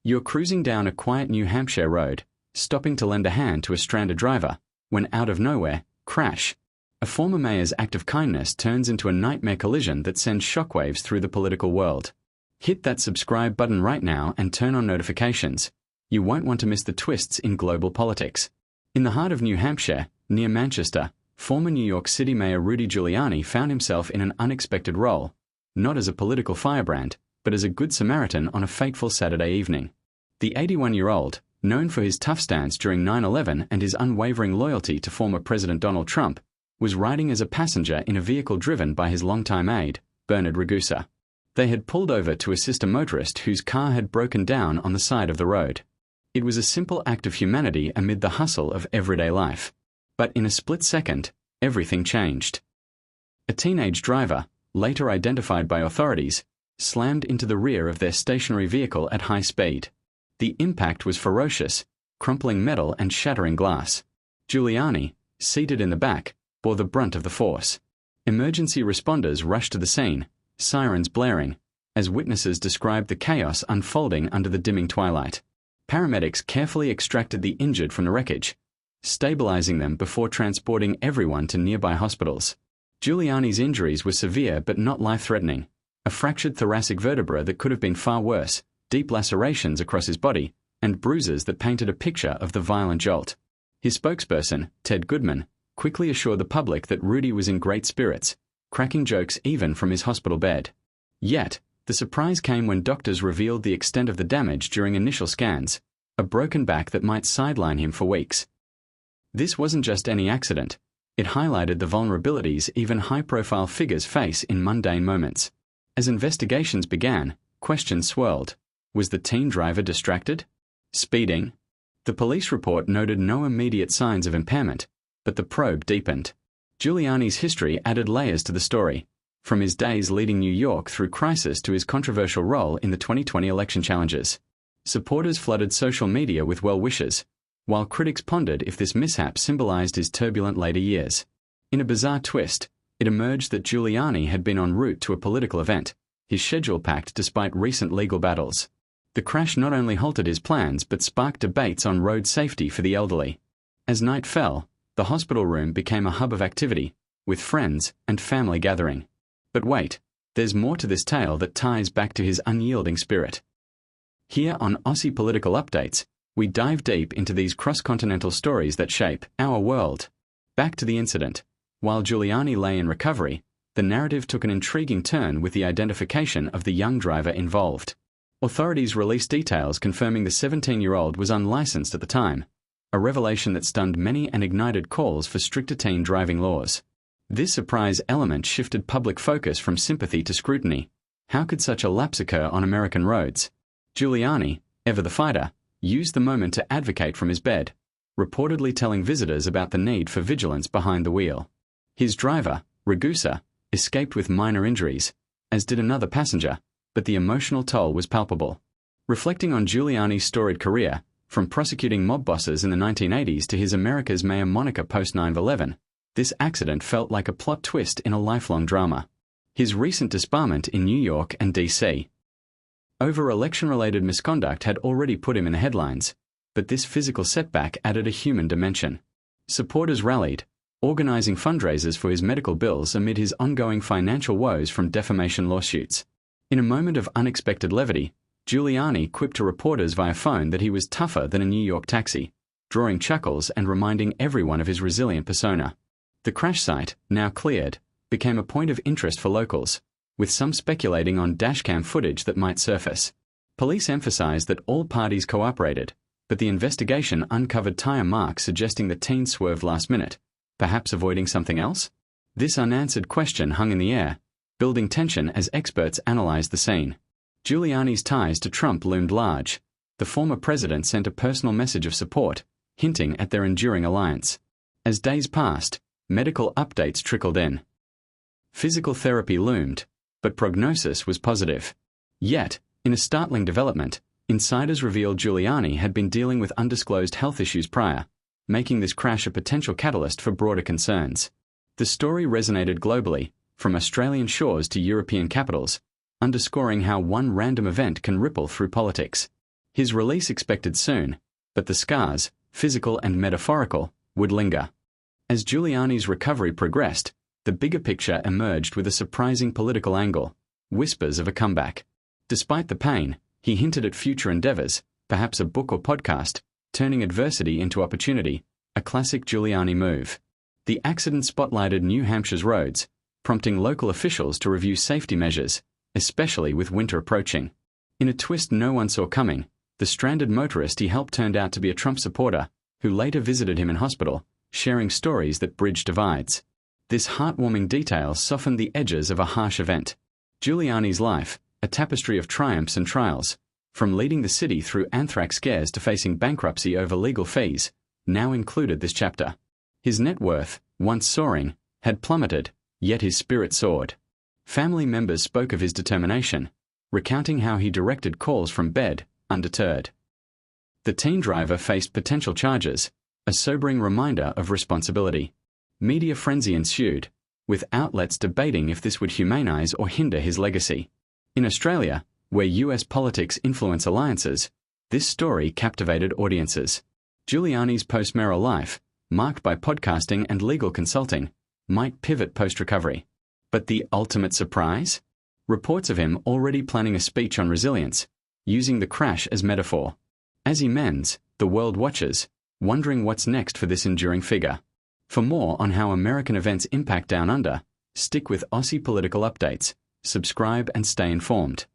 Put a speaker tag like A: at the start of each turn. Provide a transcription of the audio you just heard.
A: You're cruising down a quiet New Hampshire road, stopping to lend a hand to a stranded driver, when out of nowhere, crash. A former mayor's act of kindness turns into a nightmare collision that sends shockwaves through the political world. Hit that subscribe button right now and turn on notifications. You won't want to miss the twists in global politics. In the heart of New Hampshire, near Manchester, former New York City Mayor Rudy Giuliani found himself in an unexpected role, not as a political firebrand, but as a good Samaritan on a fateful Saturday evening. The 81-year-old, known for his tough stance during 9/11 and his unwavering loyalty to former President Donald Trump, was riding as a passenger in a vehicle driven by his longtime aide, Bernard Ragusa. They had pulled over to assist a motorist whose car had broken down on the side of the road. It was a simple act of humanity amid the hustle of everyday life. But in a split second, everything changed. A teenage driver, later identified by authorities, slammed into the rear of their stationary vehicle at high speed. The impact was ferocious, crumpling metal and shattering glass. Giuliani, seated in the back, bore the brunt of the force. Emergency responders rushed to the scene, sirens blaring, as witnesses described the chaos unfolding under the dimming twilight. Paramedics carefully extracted the injured from the wreckage, stabilizing them before transporting everyone to nearby hospitals. Giuliani's injuries were severe but not life-threatening. A fractured thoracic vertebra that could have been far worse, deep lacerations across his body, and bruises that painted a picture of the violent jolt. His spokesperson, Ted Goodman, quickly assured the public that Rudy was in great spirits, cracking jokes even from his hospital bed. Yet, the surprise came when doctors revealed the extent of the damage during initial scans, a broken back that might sideline him for weeks. This wasn't just any accident. It highlighted the vulnerabilities even high-profile figures face in mundane moments. As investigations began, questions swirled. Was the teen driver distracted? Speeding? The police report noted no immediate signs of impairment, but the probe deepened. Giuliani's history added layers to the story, from his days leading New York through crisis to his controversial role in the 2020 election challenges. Supporters flooded social media with well wishes, while critics pondered if this mishap symbolized his turbulent later years. In a bizarre twist, it emerged that Giuliani had been en route to a political event, his schedule packed despite recent legal battles. The crash not only halted his plans but sparked debates on road safety for the elderly. As night fell, the hospital room became a hub of activity, with friends and family gathering. But wait, there's more to this tale that ties back to his unyielding spirit. Here on Aussie Political Updates, we dive deep into these cross-continental stories that shape our world. Back to the incident. While Giuliani lay in recovery, the narrative took an intriguing turn with the identification of the young driver involved. Authorities released details confirming the 17-year-old was unlicensed at the time, a revelation that stunned many and ignited calls for stricter teen driving laws. This surprise element shifted public focus from sympathy to scrutiny. How could such a lapse occur on American roads? Giuliani, ever the fighter, used the moment to advocate from his bed, reportedly telling visitors about the need for vigilance behind the wheel. His driver, Ragusa, escaped with minor injuries, as did another passenger, but the emotional toll was palpable. Reflecting on Giuliani's storied career, from prosecuting mob bosses in the 1980s to his America's Mayor moniker post 9/11, this accident felt like a plot twist in a lifelong drama. His recent disbarment in New York and D.C. over election-related misconduct had already put him in the headlines, but this physical setback added a human dimension. Supporters rallied, organizing fundraisers for his medical bills amid his ongoing financial woes from defamation lawsuits. In a moment of unexpected levity, Giuliani quipped to reporters via phone that he was tougher than a New York taxi, drawing chuckles and reminding everyone of his resilient persona. The crash site, now cleared, became a point of interest for locals, with some speculating on dashcam footage that might surface. Police emphasized that all parties cooperated, but the investigation uncovered tire marks suggesting the teen swerved last minute, perhaps avoiding something else? This unanswered question hung in the air, building tension as experts analyzed the scene. Giuliani's ties to Trump loomed large. The former president sent a personal message of support, hinting at their enduring alliance. As days passed, medical updates trickled in. Physical therapy loomed, but prognosis was positive. Yet, in a startling development, insiders revealed Giuliani had been dealing with undisclosed health issues prior, making this crash a potential catalyst for broader concerns. The story resonated globally, from Australian shores to European capitals, underscoring how one random event can ripple through politics. His release expected soon, but the scars, physical and metaphorical, would linger. As Giuliani's recovery progressed, the bigger picture emerged with a surprising political angle, whispers of a comeback. Despite the pain, he hinted at future endeavors, perhaps a book or podcast, turning adversity into opportunity, a classic Giuliani move. The accident spotlighted New Hampshire's roads, prompting local officials to review safety measures, especially with winter approaching. In a twist no one saw coming, the stranded motorist he helped turned out to be a Trump supporter, who later visited him in hospital, sharing stories that bridged divides. This heartwarming detail softened the edges of a harsh event. Giuliani's life, a tapestry of triumphs and trials, from leading the city through anthrax scares to facing bankruptcy over legal fees, now included this chapter. His net worth, once soaring, had plummeted, yet his spirit soared. Family members spoke of his determination, recounting how he directed calls from bed, undeterred. The teen driver faced potential charges, a sobering reminder of responsibility. Media frenzy ensued, with outlets debating if this would humanize or hinder his legacy. In Australia, where US politics influence alliances, this story captivated audiences. Giuliani's post-mayoral life, marked by podcasting and legal consulting, might pivot post-recovery. But the ultimate surprise? Reports of him already planning a speech on resilience, using the crash as metaphor. As he mends, the world watches, wondering what's next for this enduring figure. For more on how American events impact Down Under, stick with Aussie Political Updates, subscribe and stay informed.